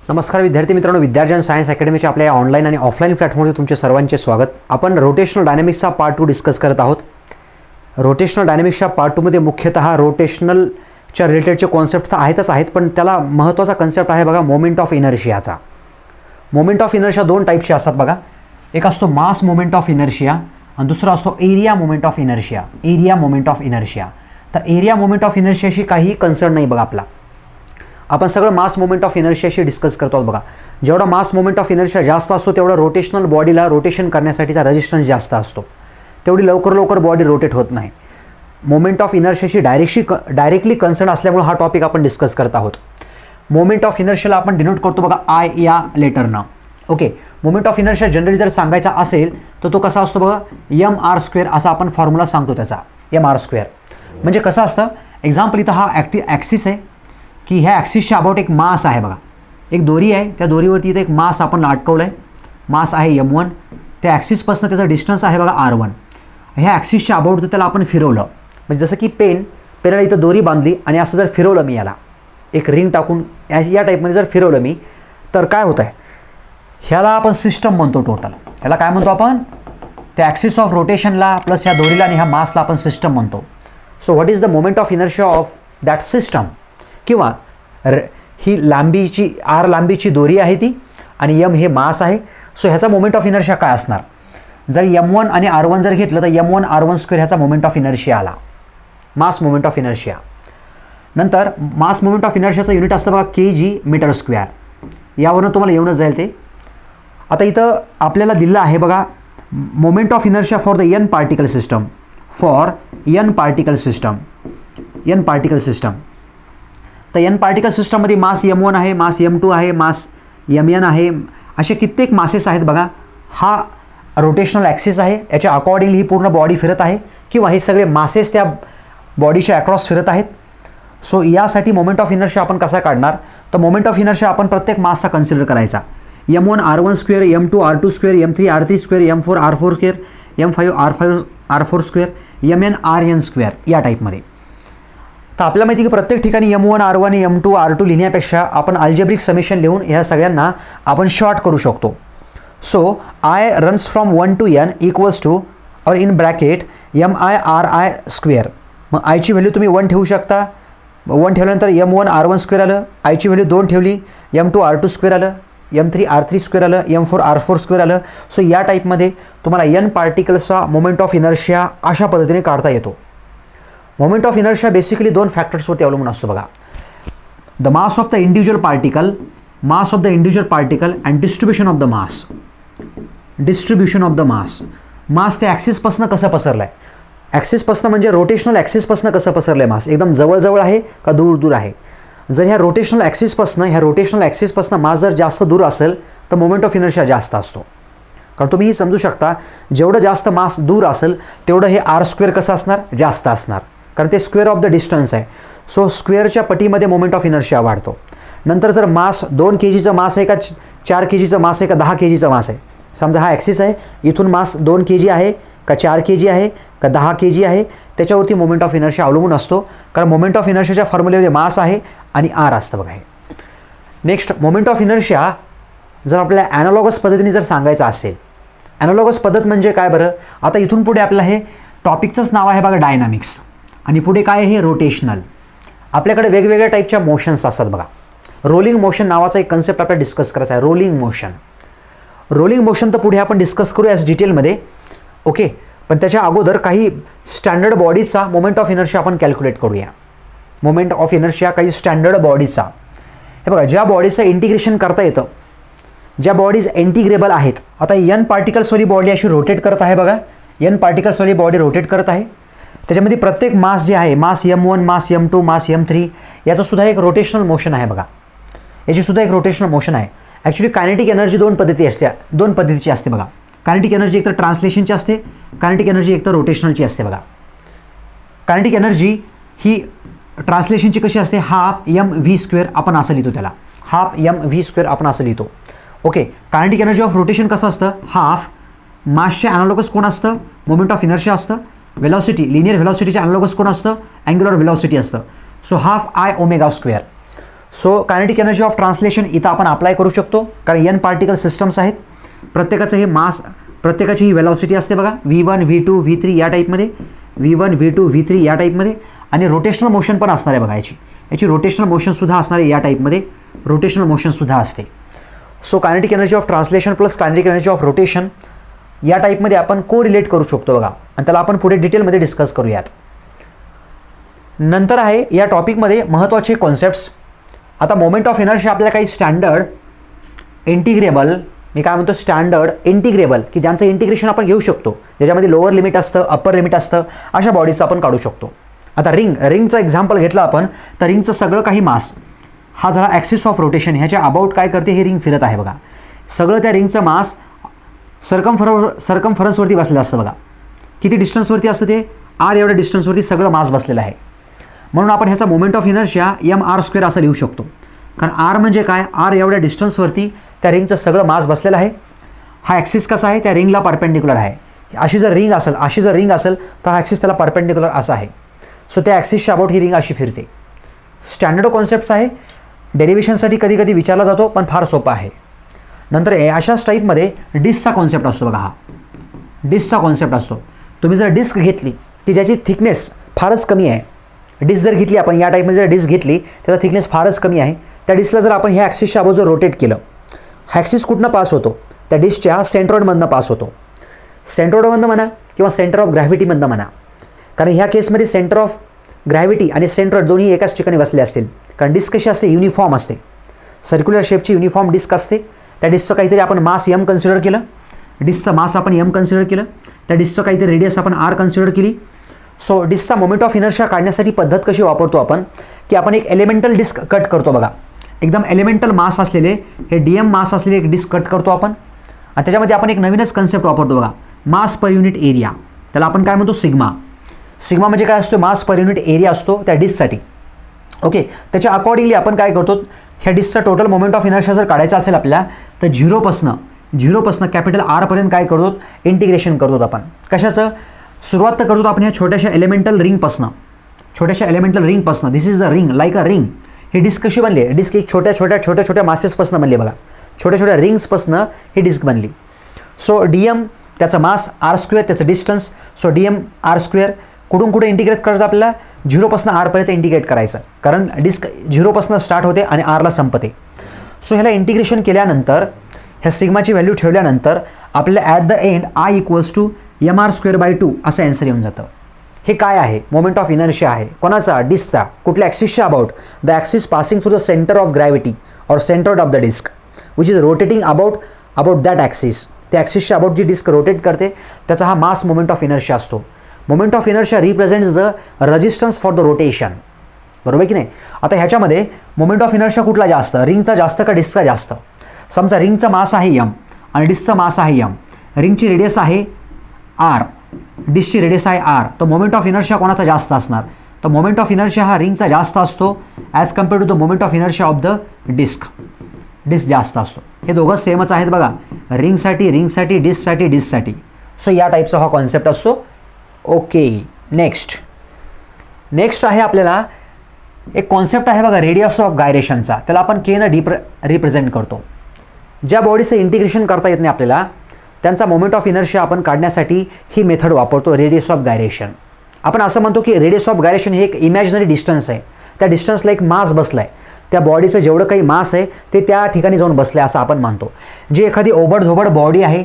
नमस्कार विद्यार्थी मित्रांनो, विद्यार्जन सायन्स अकॅडमीच्या आपल्या ऑनलाईन आणि ऑफलाईन प्लॅटफॉर्मवर तुमचे सर्वांचे स्वागत. आपण रोटेशनल डायनॅमिक्सचा पार्ट 2 डिस्कस करत आहोत. रोटेशनल डायनॅमिक्सच्या पार्ट 2 मध्ये मुख्यतः रोटेशनलच्या रिलेटेडचे कॉन्सेप्ट तर आहेत, पण त्याला महत्त्वाचा कन्सेप्ट आहे बघा, मोमेंट ऑफ इनर्शियाचा. मोमेंट ऑफ इनर्शिया दोन टाईपचे असतात बघा. एक असतो मास मोमेंट ऑफ इनर्शिया आणि दुसरा असतो area moment of inertia. Area moment of inertia, तर एरिया मोमेंट ऑफ इनर्शियाशी काही कन्सर्न नाही बघा आपला. आपण सगळं मास मोमेंट ऑफ इनर्शियाशी डिस्कस करतो आहोत बघा. जेवढा मास मोमेंट ऑफ इनर्शिया जास्त असतो तेवढा रोटेशनल बॉडीला रोटेशन करण्यासाठीचा रेजिस्टन्स जास्त असतो, तेवढी लवकर बॉडी रोटेट होत नाही. मोमेंट ऑफ इनर्शियाशी डायरेक्टली कन्सर्न असल्यामुळे हा टॉपिक आपण डिस्कस करत आहोत. मोमेंट ऑफ इनर्शियाला आपण डिनोट करतो बघा आय या लेटरनं. Okay, moment of inertia generally जर सांगायचा असेल तर तो कसा असतो बघा, mr² असा आपण फॉर्म्युला सांगतो त्याचा. mr². म्हणजे कसं असतं, एक्झाम्पल इथं हा ॲक्सिस आहे की ह्या ॲक्सिसच्या अबाउट एक मास आहे बघा, एक दोरी आहे, त्या दोरीवरती इथं एक मास आपण अटकवलं आहे. मास आहे m1. त्या ॲक्सिसपासून त्याचा डिस्टन्स आहे बघा r1. ह्या ॲक्सिसच्या अबाउट जर त्याला आपण फिरवलं, म्हणजे जसं की पेनला इथं दोरी बांधली आणि असं जर फिरवलं मी, याला एक रिंग टाकून या टाईपमध्ये जर फिरवलं मी, तर काय होतं आहे, ह्याला आपण सिस्टम म्हणतो. टोटल ह्याला काय म्हणतो आपण, त्या ॲक्सिस ऑफ रोटेशनला प्लस ह्या दोरीला आणि ह्या मासला आपण सिस्टम म्हणतो. So what is the moment of inertia of that system, किंवा ही लांबीची आर लांबीची दोरी आहे ती आणि m हे मास आहे. सो ह्याचा मोमेंट ऑफ इनर्शिया काय असणार, जर m1 आणि r1 जर घेतलं तर m1 r1² ह्याचा मोमेंट ऑफ इनर्शिया आला, मास मोमेंट ऑफ इनर्शिया. नंतर मास मोमेंट ऑफ इनर्शियाचं युनिट असतं बघा kg/m². यावरून तुम्हाला येऊनच जाईल ते. आता इथं आपल्याला दिलं आहे बघा moment of inertia for the n particle system. For n particle system, n particle system. तर n पार्टिकल सिस्टममध्ये मास m1 आहे, मास m2 आहे, मास mn आहे, असे कित्येक मासेस आहेत बघा. हा रोटेशनल ॲक्सिस आहे, याच्या अकॉर्डिंगली ही पूर्ण बॉडी फिरत आहे, किंवा हे सगळे मासेस त्या बॉडीच्या अक्रॉस फिरत आहेत. सो यासाठी मोमेंट ऑफ इनर्शिया आपण कसा काढणार, तर मोमेंट ऑफ इनर्शिया आपण प्रत्येक मासचा कन्सिडर करायचा. m1 r1², m2 r2², m3 r3², m4 r4², m5 r4², mn rn² या टाईपमध्ये. तर आपल्याला माहिती की प्रत्येक ठिकाणी m1 r1 आणि m2 r2 लिहिण्यापेक्षा आपण अल्जेब्रिक समेशन लिहून ह्या सगळ्यांना आपण शॉर्ट करू शकतो. So I runs from 1 to n equals to और इन ब्रॅकेट mi/ri². मग आयची व्हॅल्यू तुम्ही 1 ठेवू शकता. 1 ठेवल्यानंतर m1 r1² आलं, आयची व्हॅल्यू 2 ठेवली, m2 r2² आलं, m3 r3² आलं, m4 r4² आलं. सो या टाईपमध्ये तुम्हाला n पार्टिकल्सचा मोमेंट ऑफ इनर्शिया अशा पद्धतीने काढता येतो. मोमेंट ऑफ इनर्शिया बेसिकली दोन फॅक्टर्सवरती अवलंबून असतो बघा. The mass of the individual particle, mass of the individual particle and distribution of the mass. Distribution of the mass, mass त्या ॲक्सिसपासून कसं पसरलं आहे, ॲक्सिसपासून म्हणजे रोटेशनल ॲक्सिसपासून कसं पसरलं आहे मास, एकदम जवळ आहे का दूर आहे. जर ह्या रोटेशनल ॲक्सिसपासून मास जर जास्त दूर असेल तर मोमेंट ऑफ इनर्शिया जास्त असतो. कारण तुम्ही ही समजू शकता, जेवढं जास्त मास दूर असेल तेवढं हे r² कसं असणार, जास्त असणार, कारण ते स्क्वेअर ऑफ द डिस्टन्स आहे. सो स्क्वेअरच्या पटीमध्ये मोमेंट ऑफ इनर्शिया वाढतो. नंतर जर मास 2 kgचा मास आहे का 4 kgचा मास आहे का 10 kgचा मास आहे, समजा हा ॲक्सिस आहे, इथून मास 2 kg आहे का 4 kg आहे का 10 kg आहे, त्याच्यावरती मोमेंट ऑफ इनर्शिया अवलंबून असतो. कारण मोमेंट ऑफ इनर्शियाच्या फॉर्म्युलेमध्ये मास आहे आणि r असतं बघा हे. नेक्स्ट, मोमेंट ऑफ इनर्शिया जर आपल्याला ॲनालॉगस पद्धतीने जर सांगायचं असेल, ॲनालॉगस पद्धत म्हणजे काय बरं, आता इथून पुढे आपलं हे टॉपिकचंच नाव आहे बघा डायनामिक्स, आणि पुढे काय आहे हे रोटेशनल. आपल्याकडे वेगवेगळ्या टाईपच्या मोशन्स असतात बघा. रोलिंग मोशन नावाचा एक कन्सेप्ट आपल्याला डिस्कस करायचा आहे, रोलिंग मोशन. रोलिंग मोशन तर पुढे आपण डिस्कस करू याच डिटेलमध्ये. ओके, पण त्याच्या अगोदर काही स्टँडर्ड बॉडीजचा मोमेंट ऑफ इनर्शिया आपण कॅल्क्युलेट करूया. मोमेंट ऑफ इनर्शिया काही स्टँडर्ड बॉडीजचा, हे बघा, ज्या बॉडीचं इंटिग्रेशन करता येतं, ज्या बॉडीज इंटिग्रेबल आहेत. आता n पार्टिकल्सवाली बॉडी अशी रोटेट करत आहे बघा, n पार्टिकल्सवाली बॉडी रोटेट करत आहे. त्याच्यामध्ये प्रत्येक मास जे आहे, मास m1, मास m2, मास m3, याचं सुद्धा एक रोटेशनल मोशन आहे बघा. याची सुद्धा एक रोटेशनल मोशन आहे. ॲक्च्युली कायनेटिक एनर्जी दोन पद्धतीची असते बघा. कायनेटिक एनर्जी एकतर ट्रान्सलेशनची असते, कायनेटिक एनर्जी एकतर रोटेशनलची असते बघा. कायनेटिक एनर्जी ही ट्रान्सलेशनची कशी असते, हाफ mv² आपण असं लिहितो, त्याला हाफ mv² आपण असं लिहितो. Okay, kinetic energy of rotation कसं असतं, हाफ मासचे ॲनालॉगस कोण असतं, मोमेंट ऑफ इनर्शिया असतं. वेलॉसिटी, लिनियर वेलॉसिटीचे ॲनालॉगस कोण असतं, अँग्युलर वेलॉसिटी असतं. So half I ω². So kinetic energy of translation इथं आपण अप्लाय करू शकतो, कारण एन पार्टिकल सिस्टम्स आहेत, प्रत्येकाचं हे मास, प्रत्येकाची ही वेलॉसिटी असते बघा, V1 V2 V3 या टाईपमध्ये, V1 V2 V3 या टाईपमध्ये, आणि रोटेशनल मोशन पण असणार आहे बघा, याची रोटेशनल मोशनसुद्धा असणार आहे या टाईपमध्ये, रोटेशनल मोशनसुद्धा असते. So kinetic energy of translation plus kinetic energy of rotation या टाईपमध्ये आपण को रिलेट करू शकतो बघा, आणि त्याला आपण पुढे डिटेलमध्ये डिस्कस करूयात. नंतर आहे या टॉपिकमध्ये महत्त्वाचे कॉन्सेप्ट्स. आता मोमेंट ऑफ इनर्शिया आपल्याला काही स्टँडर्ड इंटिग्रेबल, मी काय म्हणतो स्टँडर्ड इंटिग्रेबल, की ज्यांचं इंटिग्रेशन आपण घेऊ शकतो, ज्याच्यामध्ये लोअर लिमिट असतं, अप्पर लिमिट असतं, अशा बॉडीजचं आपण काढू शकतो. आता रिंगचं एक्झाम्पल घेतलं आपण, तर रिंगचं सगळं काही मास हा झाला ॲक्सिस ऑफ रोटेशन, ह्याच्या अबाउट काय करते, हे रिंग फिरत आहे बघा, सगळं त्या रिंगचं मास सर्कमफरन्सवरती बसलेलं असतं बघा. किती डिस्टन्सवरती असतं ते, आर एवढ्या डिस्टन्सवरती सगळं मास बसलेलं आहे. म्हणून आपण ह्याचा मोमेंट ऑफ इनर्शिया mr² असं लिहू शकतो, कारण आर म्हणजे काय, आर एवढ्या डिस्टन्सवरती त्या रिंगचं सगळं मास बसलेलं आहे. हा ॲक्सिस कसा आहे, त्या रिंगला परपेंडिक्युलर आहे. अशी जर रिंग असेल तर हा ॲक्सिस त्याला परपेंडिक्युलर असा आहे. सो त्या ॲक्सिसच्या अबाउट ही रिंग अशी फिरते. स्टँडर्ड कॉन्सेप्ट्स आहे, डेरिव्हेशनसाठी कधी कधी विचारला जातो, पण फार सोपा आहे. नंतर अशाच टाईपमध्ये डिस्कचा कॉन्सेप्ट असतो बघा, हा डिस्कचा कॉन्सेप्ट असतो. तुम्ही जर डिस्क घेतली की ज्याची थिकनेस फारच कमी आहे, डिस्क जर घेतली आपण या टाईपमध्ये जर डिस्क घेतली त्याचा थिकनेस फारच कमी आहे, त्या डिस्कला जर आपण ह्या ॲक्सिसच्या अबाउट जर रोटेट केलं, हा ॲक्सिस कुठनं पास होतो, त्या डिस्कच्या सेंट्रॉइडमधनं पास होतो. सेंट्रॉइडमधनं म्हणा किंवा सेंटर ऑफ ग्रॅव्हिटीमधनं म्हणा, कारण ह्या केसमध्ये सेंटर ऑफ ग्रॅव्हिटी आणि सेंट्रॉइड दोन्ही एकाच ठिकाणी बसले असतील. कारण डिस्क कशी असते, युनिफॉर्म असते, सर्क्युलर शेपची युनिफॉर्म डिस्क असते. त्या डिस्कचं काहीतरी आपण मास m कन्सिडर केलं, डिस्कचं मास आपण m कन्सिडर केलं, त्या डिस्कचं काहीतरी रेडियस आपण r कन्सिडर केली. सो डिस्कचा मोमेंट ऑफ इनर्शिया काढण्यासाठी पद्धत कशी वापरतो आपण, की आपण एक एलिमेंटल डिस्क कट करतो बघा, एकदम एलिमेंटल मास असलेले हे DM मास असलेले एक डिस्क कट करतो आपण, आणि त्याच्यामध्ये आपण एक नवीनच कन्सेप्ट वापरतो बघा, मास पर युनिट एरिया. त्याला आपण काय म्हणतो, सिग्मा. सिग्मा म्हणजे काय असतो, मास पर युनिट एरिया असतो त्या डिस्कसाठी. ओके, त्याच्या अकॉर्डिंगली आपण काय करतो, ह्या डिस्कचा टोटल मोमेंट ऑफ इनर्शिया जर काढायचा असेल आपल्याला, तर झिरोपासनं कॅपिटल आरपर्यंत काय करतो, इंटिग्रेशन करतो आपण. कशाचं सुरुवात तर करतो आपण ह्या छोट्याशा एलिमेंटल रिंगपासनं, this is the ring, like a ring. ही डिस्क कशी बनली, डिस्क एक छोट्या मासेसपासून बनली बघा, छोट्या रिंग्सपासून ही डिस्क बनली. सो DM त्याचा मास r², त्याचं डिस्टन्स, सो DM r². कुठून कुठे इंटिग्रेट करायचं आपल्याला, 0पासून r पर्यंत इंटिग्रेट करायचं, कारण डिस्क 0पासून स्टार्ट होते आणि rला संपते. सो ह्याला इंटिग्रेशन केल्यानंतर, ह्या सिग्माची व्हॅल्यू ठेवल्यानंतर आपल्याला at the end I = mr²/2 असं आन्सर येऊन जातं. हे काय आहे, मोमेंट ऑफ इनर्शिया आहे. कोणाचा, डिस्कचा. कुठल्या ॲक्सिसच्या about, the axis passing through the centre of gravity or centre of the disc which is rotating about that axis. त्या ॲक्सिसच्या अबाउट जी डिस्क रोटेट करते त्याचा हा मास मोमेंट ऑफ इनर्शिया असतो. Moment of inertia represents the resistance for the rotation, बरोबर की नाही. आता ह्याच्यामध्ये मोमेंट ऑफ इनर्शिया कुठला जास्त, रिंगचा जास्त का डिस्कचा जास्त. समजा रिंगचा मास आहे m आणि डिस्कचा मास आहे m, रिंगची रेडियस आहे r, डिस्कची रेडियस आहे r, तर मोमेंट ऑफ इनर्शिया कोणाचा जास्त असणार, तर मोमेंट ऑफ इनर्शिया हा रिंगचा जास्त असतो as compared to the moment of inertia of the disc जास्त असतो. हे दोघं सेमच आहेत बघा, रिंगसाठी, डिस्कसाठी. सो या टाईपचा हा कॉन्सेप्ट असतो. ओके, नेक्स्ट आहे आपल्याला एक कॉन्सेप्ट आहे बघा, रेडियस ऑफ गायरेशनचा. त्याला आपण K रिप्रेझेंट करतो. ज्या बॉडीचं इंटिग्रेशन करता येत नाही आपल्याला, त्यांचा मोमेंट ऑफ इनर्शिया आपण काढण्यासाठी ही मेथड वापरतो, रेडियस ऑफ गायरेशन. आपण असं म्हणतो की रेडियस ऑफ गायरेशन हे एक इमॅजिनरी डिस्टन्स आहे, त्या डिस्टन्सला एक मास बसला आहे, त्या बॉडीचं जेवढं काही मास आहे ते त्या ठिकाणी जाऊन बसलं आहे असं आपण मानतो. जी एखादी ओबडधोबड बॉडी आहे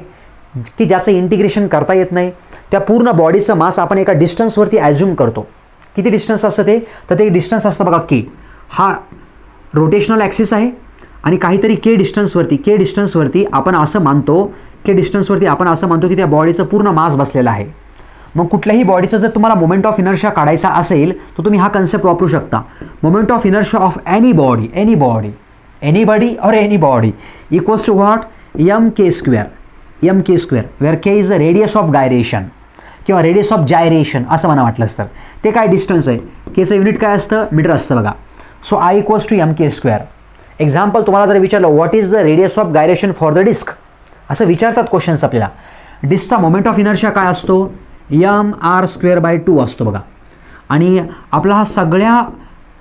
की ज्याचं इंटिग्रेशन करता येत नाही, त्या पूर्ण बॉडीचं मास आपण एका डिस्टन्सवरती ॲज्युम करतो. किती डिस्टन्स असतं ते, तर ते डिस्टन्स असतं बघा K. हा रोटेशनल ॲक्सिस आहे आणि काहीतरी K डिस्टन्सवरती आपण असं मानतो की त्या बॉडीचं पूर्ण मास बसलेला आहे. मग कुठल्याही बॉडीचं जर तुम्हाला मोमेंट ऑफ इनर्शिया काढायचा असेल तर तुम्ही हा कन्सेप्ट वापरू शकता. Moment of inertia of any body equals to what, mk², where K is the radius of gyration किंवा रेडियस ऑफ जायरेशन असं म्हणा वाटलंच तर. ते काय डिस्टन्स आहे, Kचं युनिट काय असतं, मीटर असतं बघा. So I = mk². एक्झाम्पल तुम्हाला जर विचारलं what is the radius of gyration for the disc, असं विचारतात क्वेश्चन्स आपल्याला. डिस्कचा मोमेंट ऑफ इनर्शिया काय असतो, mr²/2 असतो बघा. आणि आपला हा सगळ्या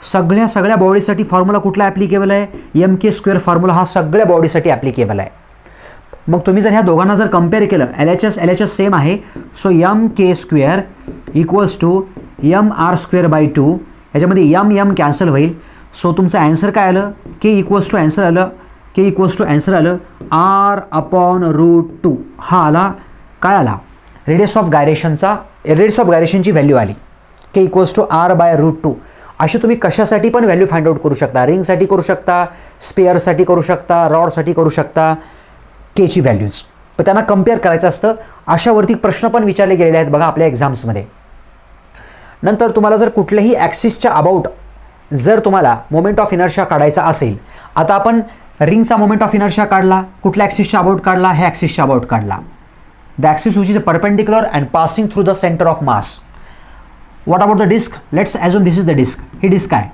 सगळ्या बॉडीसाठी फॉर्म्युला कुठला ॲप्लिकेबल आहे, एम के स्क्वेअर फॉर्म्युला हा सगळ्या बॉडीसाठी ॲप्लिकेबल आहे. मग तुम्ही जर ह्या दोघांना जर कम्पेअर केलं, एल एच एस सेम आहे, so M K square equals to M R square by 2, याच्यामध्ये एम कॅन्सल होईल. सो तुमचं ॲन्सर काय आलं, के इक्वल्स टू ॲन्सर आलं आर अपॉन रूट 2. हा आला, काय आला, रेडियस ऑफ गायरेशनची व्हॅल्यू आली, K equals to R by root 2. अशी तुम्ही कशासाठी पण व्हॅल्यू फाइंड आउट करू शकता, रिंगसाठी करू शकता, स्पेअरसाठी करू शकता, रॉडसाठी करू शकता, केची व्हॅल्यूज. तर त्यांना कम्पेअर करायचं असतं. अशावरती प्रश्न पण विचारले गेलेले आहेत बघा आपल्या एक्झाम्समध्ये. नंतर तुम्हाला जर कुठल्याही ॲक्सिसच्या अबाउट जर तुम्हाला मोमेंट ऑफ इनर्शिया काढायचा असेल, आता आपण रिंगचा मोमेंट ऑफ इनर्शिया काढला, कुठल्या ॲक्सिसच्या अबाउट काढला, ह्या ॲक्सिसच्या अबाउट काढला. The axis which is perpendicular and passing through the centre of mass. What about the disc, let's assume this is the disc. ही डिस्क आहे,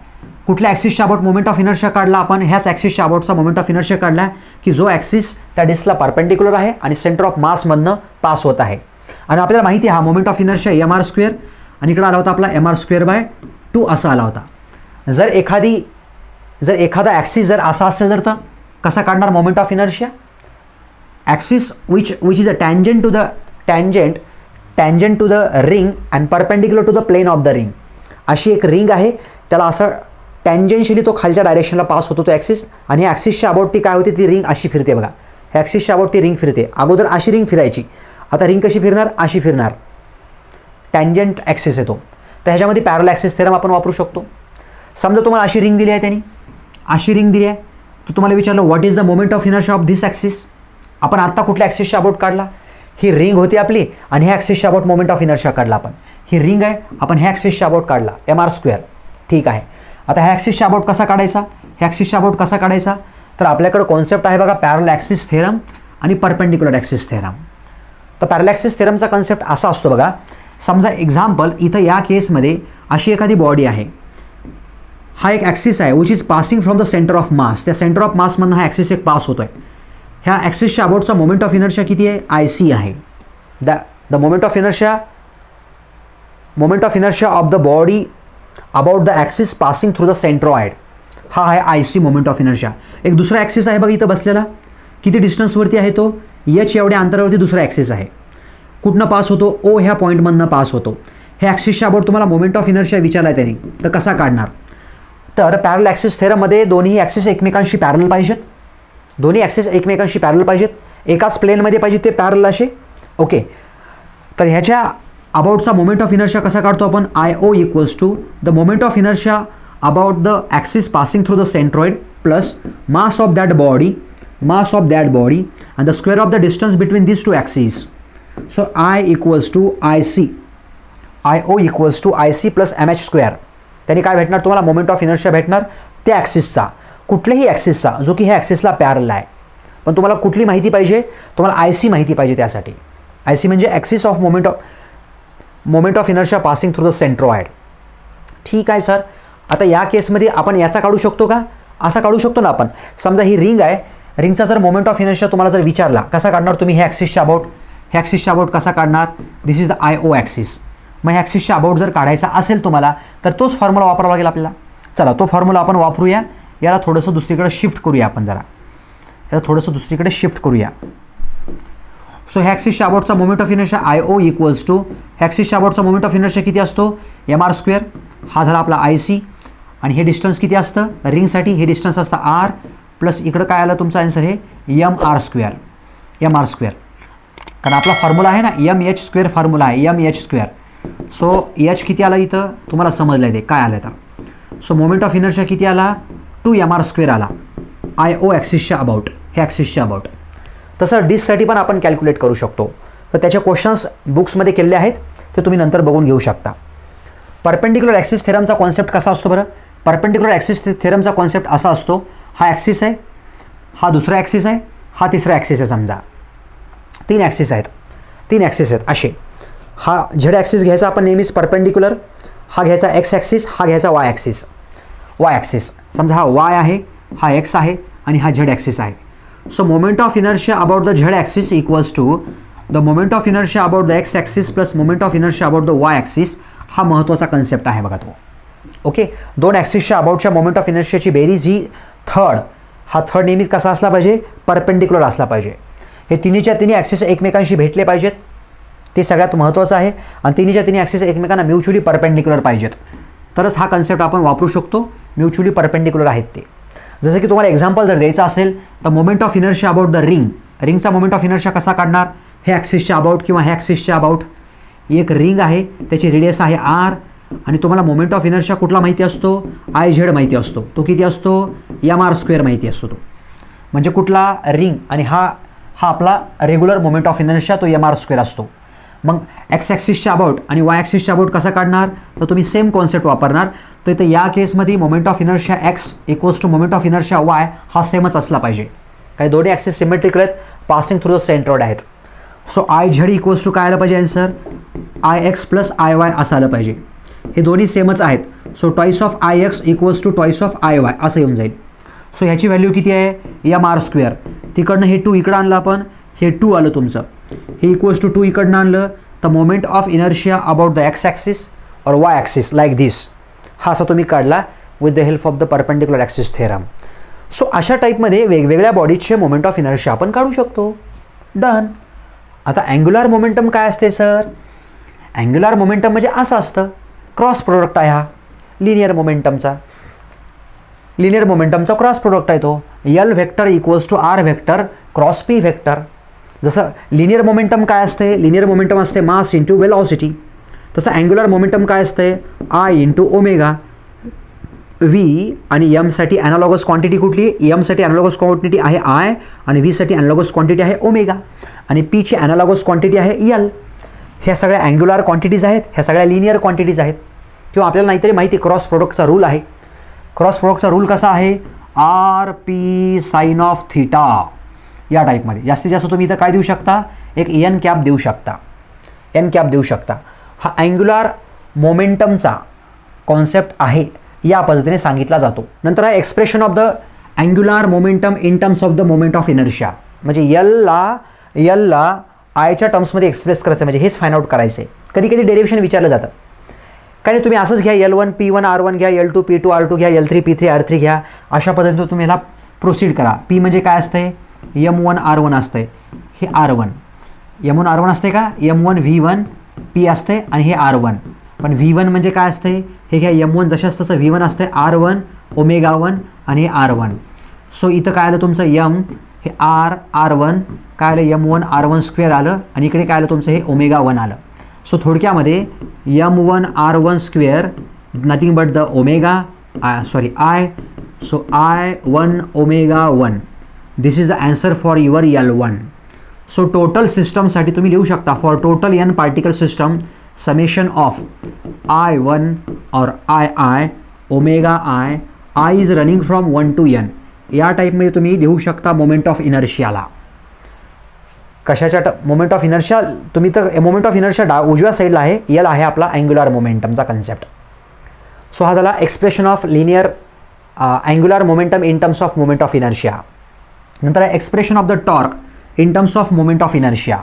कुठल्या ॲक्सिसच्या अबाउट मोमेंट ऑफ इनर्शिया काढला आपण, ह्याच ॲक्सिसच्या अबाउटचा मोमेंट ऑफ इनर्शिया काढला की जो ॲक्सिस त्या डिस्कला परपेंडिक्युलर आहे आणि सेंटर ऑफ मासमधनं पास होत आहे. आणि आपल्याला माहिती आहे हा moment of inertia M R square, आणि इकडे आला होता आपला एम आर स्क्वेअर बाय 2 असा आला होता. जर एखादा ॲक्सिस जर असा असेल तर कसा काढणार moment of inertia, axis which is a tangent to the ring and perpendicular to the plane of the ring. अशी एक रिंग आहे, त्याला असं टँजन्शियली तो खालच्या डायरेक्शनला पास होतो तो ॲक्सिस, आणि ह्या ॲक्सिसच्या अबाउट ती काय होती, ती रिंग अशी फिरते बघा. ह्या ॲक्सिसच्या अबाउट ती रिंग फिरते. अगोदर अशी रिंग फिरायची, आता रिंग कशी फिरणार, अशी फिरणार. टँजंट ॲक्सिस येतो. तर ह्याच्यामध्ये पॅरल ॲक्सिस थेरम आपण वापरू शकतो. समजा तुम्हाला अशी रिंग दिली आहे, त्यांनी अशी रिंग दिली आहे, तर तुम्हाला विचारलं what is the moment of inertia of this axis. आपण आत्ता कुठल्या ॲक्सिसच्या अबाउट काढला, ही रिंग होती आपली, आणि ह्या ॲक्सिसच्या अबाउट मोमेंट ऑफ इनर्शिया काढला आपण. ही रिंग आहे, आपण ह्या ॲक्सिसच्या अबाउट काढला एम आर स्क्वेअर. ठीक आहे, आता ह्या ॲक्सिसच्या अबाउट कसा काढायचा, ह्या ॲक्सिसच्या अबाउट कसा काढायचा, तर आपल्याकडे कॉन्सेप्ट आहे बघा पॅरल ॲक्सिस थेरम आणि परपेंडिक्युलर ॲक्सिस थेरम. तर पॅरल ॲक्सिस थेरमचा कॉन्सेप्ट असा असतो बघा. समजा एक्झाम्पल इथं या केसमध्ये अशी एखादी बॉडी आहे, हा एक ॲक्सिस आहे which is passing from the centre of मास. त्या सेंटर ऑफ मासमधून हा ॲक्सिस एक पास होतोय. ह्या ॲक्सिसच्या अबाउटचा मोमेंट ऑफ इनर्शिया किती आहे, आय सी आहे. The moment of inertia of the body about the axis passing through the centroid, हा आहे I C moment of inertia. एक दुसरा ॲक्सिस आहे बघा इथं बसलेला, किती डिस्टन्सवरती आहे तो, एच एवढ्या अंतरावरती दुसरा ॲक्सिस आहे. कुठनं पास होतो, ओ ह्या पॉईंटमधनं पास होतो. हे ॲक्सिसच्या अबाउट तुम्हाला मोमेंट ऑफ इनर्शिया विचारला आहे त्यांनी, तर कसा काढणार. तर पॅरल ॲक्सिस थेरममध्ये दोन्ही ॲक्सिस एकमेकांशी पॅरल पाहिजेत, एकाच प्लेनमध्ये पाहिजे ते पॅरल असे. ओके, तर ह्याच्या अबाउटचा मोमेंट ऑफ इनर्शिया कसा काढतो आपण, I O equals to the moment of inertia about the axis passing through the centroid plus mass of that body and the square of the distance between these two axes. So I equals to IC, IO equals to IC plus MH square. त्याने काय भेटणार तुम्हाला, moment of inertia भेटणार त्या ॲक्सिसचा, कुठल्याही ॲक्सिसचा जो की ह्या ॲक्सिसला पॅरल आहे. पण तुम्हाला कुठली माहिती पाहिजे, तुम्हाला आय सी माहिती पाहिजे. त्यासाठी आय सी म्हणजे axis of moment of inertia passing through the centroid. ठीक आहे सर, आता या केसमध्ये आपण याचा काढू शकतो का, असा काढू शकतो ना आपण. समजा ही रिंग आहे, रिंगचा जर मोमेंट ऑफ इनर्शिया तुम्हाला जर विचारला कसा काढणार तुम्ही, ह्या ॲक्सिसच्या अबाउट कसा काढणार, this is the I O axis. मग ह्या ॲक्सिसच्या अबाउट जर काढायचा असेल तुम्हाला तर तोच फॉर्म्युला वापरावा लागेल आपल्याला. चला तो फॉर्म्युला आपण वापरूया. याला थोडंसं दुसरीकडे शिफ्ट करूया आपण, सो ह्या ॲक्सिसच्या अबाउटचा moment of inertia I O equals to ह्या ॲक्सिसच्या अबाउटचा मोमेंट ऑफ इनर्शिया किती असतो, एम आर स्क्वेअर. हा झाला आपला आय सी, आणि हे डिस्टन्स किती असतं रिंगसाठी, हे डिस्टन्स असतं आर, प्लस इकडं काय आलं तुमचा आन्सर हे एम आर स्क्वेअर. कारण आपला फॉर्म्युला आहे ना एम एच स्क्वेअर फॉर्म्युला आहे, M H square. So H किती आला इथं तुम्हाला समजलं आहे ते काय आलं तर. सो मोमेंट ऑफ इनर्शिया किती आला, 2 एम आर स्क्वेअर आला आय ओ ॲक्सिसच्या अबाउट, हे ॲक्सिसच्या अबाउट. तसं डिस्कसाठी पण आपण कॅल्क्युलेट करू शकतो. तर त्याचे क्वेश्चन्स बुक्समध्ये केलेले आहेत, ते तुम्ही नंतर बघून घेऊ शकता. परपेंडिक्युलर ॲक्सिस थेरमचा कॉन्सेप्ट कसा असतो बरं, परपेंडिक्युलर ॲक्सिस थेरमचा कॉन्सेप्ट असा असतो, हा ॲक्सिस आहे, हा दुसरा ॲक्सिस आहे, हा तिसरा ॲक्सिस आहे. समजा 3 ॲक्सिस आहेत असे. हा झेड ॲक्सिस घ्यायचा आपण नेहमीच परपेंडिक्युलर, हा घ्यायचा एक्स ॲक्सिस, हा घ्यायचा वाय ॲक्सिस. समजा हा वाय आहे, हा एक्स आहे, आणि हा झेड ॲक्सिस आहे. So moment of inertia about the Z axis equals to the moment of inertia about the X axis plus moment of inertia about the Y axis. हा महत्त्वाचा कन्सेप्ट आहे बघा तो. ओके, दोन ॲक्सिसच्या अबाउटच्या मोमेंट ऑफ इनर्शियाची बेरीज ही हा third नेहमीच कसा असला पाहिजे, परपेंडिक्युलर असला पाहिजे. हे तिन्हीच्या तिन्ही ॲक्सिस एकमेकांशी भेटले पाहिजेत, ते सगळ्यात महत्त्वाचं आहे. आणि तिन्हीच्या तिन्ही ॲक्सिस एकमेकांना म्युच्युअली परपेंडिक्युलर पाहिजेत, तरच हा कन्सेप्ट आपण वापरू शकतो. म्युच्युअली परपेंडिक्युलर आहेत ते. जसं की तुम्हाला एक्झाम्पल जर द्यायचं असेल तर moment of inertia about the रिंगचा मोमेंट ऑफ इनर्शिया कसा काढणार, हे ॲक्सिसच्या अबाउट किंवा हे ॲक्सिसच्या अबाउट. एक रिंग आहे, त्याची रेडियस आहे आर, आणि तुम्हाला मोमेंट ऑफ इनर्शिया कुठला माहिती असतो, IZ माहिती असतो. तो किती असतो, mr² माहिती असतो तो. म्हणजे कुठला, रिंग, आणि हा आपला रेग्युलर मोमेंट ऑफ इनर्शिया तो mr² असतो. मग एक्स ॲक्सिसच्या अबाउट आणि वाय ॲक्सिसच्या अबाउट कसा काढणार, तर तुम्ही सेम कॉन्सेप्ट वापरणार. तर इथे या केसमध्ये moment of inertia X equals to moment of inertia Y हा सेमच असला पाहिजे, काही दोन्ही ॲक्सिस सिमेट्रिकल आहेत, पासिंग थ्रू द सेंट्रॉइड आहेत. सो IZ इक्वल्स टू काय आलं पाहिजे आन्सर, IX प्लस IY असं आलं पाहिजे. हे दोन्ही सेमच आहेत. So twice of IX equals to twice of IY असं येऊन जाईल. सो ह्याची व्हॅल्यू किती आहे, mr². तिकडनं हे 2 इकडं आणलं आपण, हे 2 आलं तुमचं, हे इक्वल्स टू 2 इकडनं आणलं तर moment of inertia about the X axis और वाय ॲक्सिस लाईक दिस, हा असा तुम्ही काढला with the help of the perpendicular axis theorem. So अशा टाईपमध्ये वेगवेगळ्या बॉडीजचे मोमेंट ऑफ इनर्शिया आपण काढू शकतो. डन. आता अँग्युलर मोमेंटम काय असते सर, अँग्युलर मोमेंटम म्हणजे असं असतं, क्रॉस प्रोडक्ट आहे हा लिनियर मोमेंटमचा क्रॉस प्रोडक्ट आहे तो. L vector equals to R vector cross P vector. जसं लिनियर मोमेंटम काय असते, लिनियर मोमेंटम असते मास इंटू वेलॉसिटी. तसं अँग्युलर मोमेंटम काय असते, I इंटू ओमेगा V. आणि एमसाठी ॲनालॉगस क्वांटिटी कुठली, एमसाठी ॲनालॉगस क्वांटिटी आहे I, आणि व्हीसाठी ॲनालॉगस क्वांटिटी आहे ओमेगा, आणि पीची ॲनालॉगस क्वांटिटी आहे L. ह्या सगळ्या अँग्युलर क्वांटिटीज आहेत, ह्या सगळ्या लिनियर क्वांटिटीज आहेत. किंवा आपल्याला नाहीतरी माहिती क्रॉस प्रोडक्टचा रूल आहे. क्रॉस प्रोडक्टचा रूल कसा आहे, RP साइन ऑफ थीटा या टाईपमध्ये. जास्तीत जास्त तुम्ही इथं काय देऊ शकता, एक n कॅप देऊ शकता. हा अँग्युलर मोमेंटमचा कॉन्सेप्ट आहे, या पद्धतीने सांगितला जातो. नंतर आहे expression of the angular momentum in terms of the moment of inertia. म्हणजे Lला आयच्या टर्म्समध्ये एक्सप्रेस करायचं, म्हणजे हेच फाइंड आउट करायचं आहे. कधी कधी डेरिव्हेशन विचारलं जातं, काय नाही तुम्ही असंच घ्या, L1 P1 R1 घ्या, L2 P2 R2 घ्या, L3 P3 R3 घ्या, अशा पद्धतीने तुम्ही ह्याला प्रोसीड करा. P म्हणजे काय असतंय, M1 R1 असतंय, हे R1 M1 R1 असते का, M1 V1 P असते आणि हे R1. पण V1 म्हणजे काय असते, हे घ्या M1 जशाच तसं V1 असते, R1 ओमेगा 1 आणि हे R1. सो इथं काय आलं तुमचं M, हे R1 काय आलं, M1 R1² आलं, आणि इकडे काय आलं तुमचं, हे ओमेगा 1 आलं. सो थोडक्यामध्ये M1 R1² nothing but the omega I. So I1 omega 1. This is the answer for your L1. So total सिस्टमसाठी तुम्ही लिहू शकता, for total n particle system summation of I1 और I omega I is running from 1 to n. या टाईपमध्ये तुम्ही लिहू शकता मोमेंट ऑफ इनर्शियाला. कशाच्या मोमेंट ऑफ इनर्शिया, तुम्ही तर मोमेंट ऑफ इनर्शिया उजव्या साईडला आहे, L आहे आपला अँग्युलर मोमेंटमचा कन्सेप्ट. सो हा झाला expression of linear angular momentum in terms of moment of inertia. नंतर expression of the torque in terms of moment of inertia.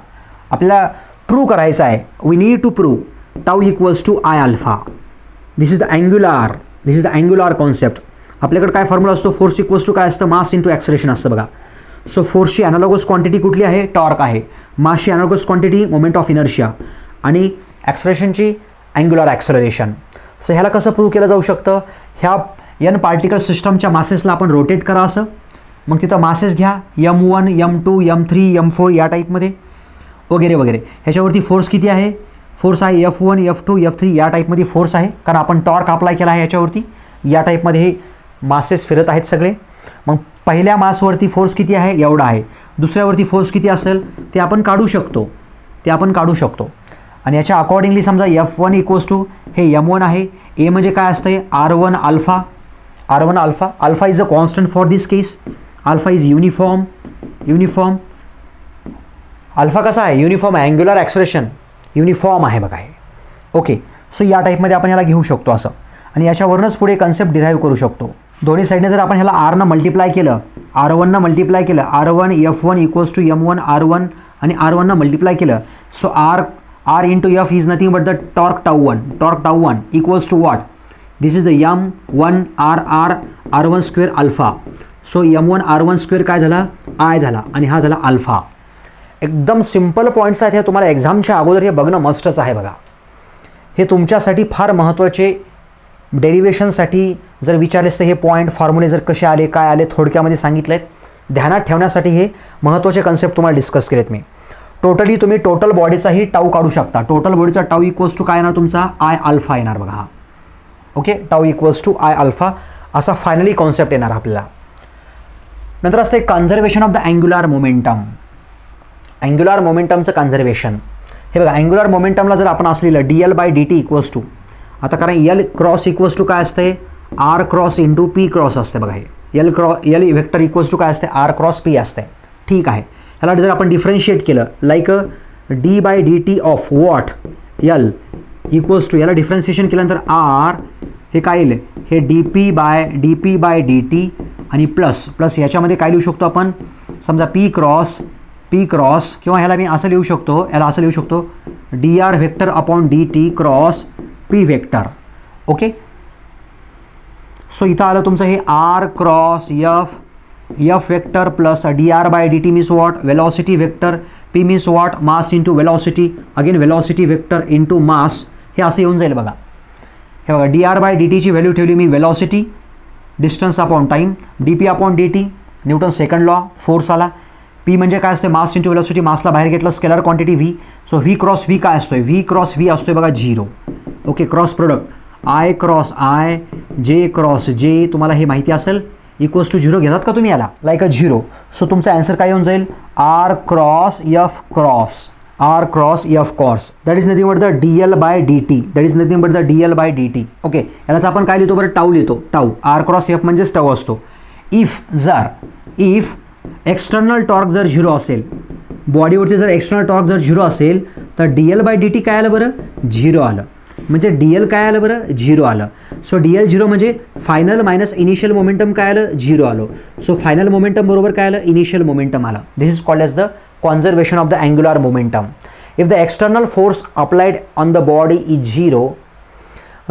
आपल्याला प्रूव्ह करायचं आहे, we need to prove tau equals to I alpha. This is the angular concept. आपल्याकडे काय formula असतो, force equals to काय असतं, mass into acceleration असतं बघा. सो फोर्सची ॲनालॉगस क्वांटिटी कुठली आहे, टॉर्क आहे. मासची ॲनालॉगस क्वांटिटी मोमेंट ऑफ इनर्शिया, आणि ॲक्सलरेशनची अँग्युलर ॲक्सलरेशन. सो ह्याला कसं प्रूव्ह केलं जाऊ शकतं, ह्या n पार्टिकल सिस्टमच्या मासेसला आपण रोटेट करा असं, मग तिथं मासेस घ्या M1 M2 M3 M4 या टाईपमध्ये वगैरे वगैरे. ह्याच्यावरती फोर्स किती आहे, फोर्स आहे F1 F2 F3 या टाईपमध्ये फोर्स आहे, कारण आपण टॉर्क अप्लाय केला आहे याच्यावरती. या टाईपमध्ये हे मासेस फिरत आहेत सगळे. मग पहिल्या मासवरती फोर्स किती आहे, एवढा आहे. दुसऱ्यावरती फोर्स किती असेल ते आपण काढू शकतो. आणि याच्या अकॉर्डिंगली समजा F1 इक्वल्स टू हे M1 आहे, ए म्हणजे काय असतंय R1 alpha. Alpha is a constant for this case. Alpha is uniform. Alpha कसा आहे, युनिफॉर्म आहे. अँग्युलर ॲक्सलरेशन युनिफॉर्म आहे बघा हे. ओके, सो या टाईपमध्ये आपण याला घेऊ शकतो असं, आणि याच्यावरूनच पुढे कन्सेप्ट डिराईव्ह करू शकतो. दोन्ही साईडने जर आपण ह्याला R मल्टिप्लाय केलं, R1 मल्टिप्लाय केलं, R1 F1 equals to M1 R1 आणि R1 मल्टिप्लाय केलं, so R into F is nothing but the torque tau 1 equals to what, this is the M1 R alpha. So M1 R काय झाला, I झाला आणि हा झाला alpha. एकदम simple points आहेत हे, तुम्हाला एक्झामच्या अगोदर हे बघणं मस्टच आहे बघा. हे तुमच्यासाठी फार महत्त्वाचे, डेरिवेशनसाठी जर विचारलेस तर हे पॉईंट फॉर्म्युले जर कसे आले काय आले थोडक्यामध्ये सांगितले आहेत. ध्यानात ठेवण्यासाठी हे महत्त्वाचे कन्सेप्ट तुम्हाला डिस्कस केलेत मी. टोटली तुम्ही टोटल बॉडीचाही टाऊ काढू शकता. टोटल बॉडीचा टाऊ इक्वल्स टू काय येणार तुमचा, आय अल्फा येणार बघा हा. Okay, tau equals to I alpha असा फायनली कॉन्सेप्ट येणार आपल्याला. नंतर असते conservation of the angular momentum. Angular मोमेंटमचं कन्झर्वेशन. हे बघा, अँग्युलर मोमेंटमला जर आपण असलेलं dl/dt इक्वल्स टू, आता कारण यल क्रॉस इक्वल्स टू काय असते, R cross into P cross असते बघा. हे यल व्हेक्टर इक्वल्स टू काय असते, आर क्रॉस पी असते. ठीक आहे, ह्याला जर आपण डिफरन्शिएट केलं like d/dt of what L equals to, याला डिफरन्शिएशन केल्यानंतर आर हे काय येईल, हे dp/dt आणि प्लस याच्यामध्ये काय लिहू शकतो आपण, समजा पी क्रॉस किंवा ह्याला मी असं लिहू शकतो, dr vector upon dt cross P vector. Okay, so इथं आलं तुमचं हे R cross F vector plus dr/dt means what, velocity vector, P means what, mass into velocity, again velocity vector into mass. हे असं येऊन जाईल बघा. हे बघा, dr/dt ची व्हॅल्यू ठेवली मी velocity, distance upon time, dp upon dt, Newton second law, force आला. पी म्हणजे काय असते, मास इंटू वेलॉसिटी, मासला बाहेर घेतलं scalar quantity V. So V cross V काय असतोय, व्ही क्रॉस व्ही असतोय बघा 0. Okay, cross product I cross I, J cross J, तुम्हाला हे माहिती असेल, इक्वल्स टू 0 घेतात का तुम्ही याला, लाईक अ 0. सो तुमचा आन्सर काय येऊन जाईल, R cross F cross that is nothing but the dl/dt. Okay, यालाच आपण काय लिहितो बरं, टाऊ लिहितो. टाऊ, आर क्रॉस एफ म्हणजेच टाऊ असतो. इफ एक्सटर्नल टॉर्क जर 0 असेल, बॉडीवरती जर एक्सटर्नल टॉर्क जर 0 असेल तर dl/dt काय आलं बरं, 0 आलं. म्हणजे dl काय आलं बरं, 0 आलं. सो dl 0 म्हणजे फायनल मायनस इनिशियल मोमेंटम काय आलं, 0 आलो. सो फायनल मोमेंटम बरोबर काय आलं, इनिशियल मोमेंटम आलं. This is called as the conservation of the angular momentum. If the external force applied on the body is 0,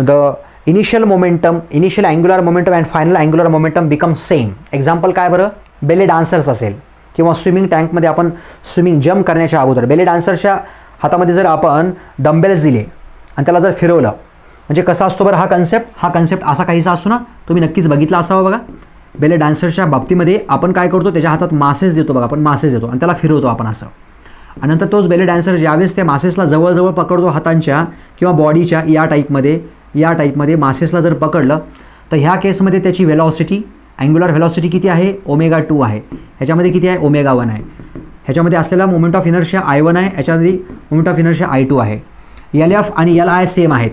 the initial angular momentum and final angular momentum become same. Example काय बरं, Bele dancers असेल किंवा swimming टँकमध्ये आपण swimming jump करण्याच्या अगोदर बेले डान्सरच्या हातामध्ये जर आपण डंबेल्स दिले आणि त्याला जर फिरवलं, म्हणजे कसा असतो बरं हा कन्सेप्ट असा काहीसा असतो ना, तुम्ही नक्कीच बघितला असावा बघा. बेले डान्सरच्या बाबतीमध्ये आपण काय करतो, त्याच्या हातात मासेस देतो बघा, आपण मासेस देतो आणि त्याला फिरवतो आपण असं. आणि नंतर तोच बेले डान्सर ज्यावेळेस त्या मासेसला जवळ पकडतो हातांच्या किंवा बॉडीच्या या टाईपमध्ये मासेसला जर पकडलं तर ह्या केसमध्ये त्याची वेलॉसिटी, अँग्युलर वेलॉसिटी किती आहे, ω2 आहे. ह्याच्यामध्ये किती आहे, ω1 आहे. ह्याच्यामध्ये असलेला मोमेंट ऑफ इनर्शिया I1 आहे, ह्याच्यामध्ये मोमेंट ऑफ इनर्शिया I2 आहे. LF आणि LI सेम आहेत.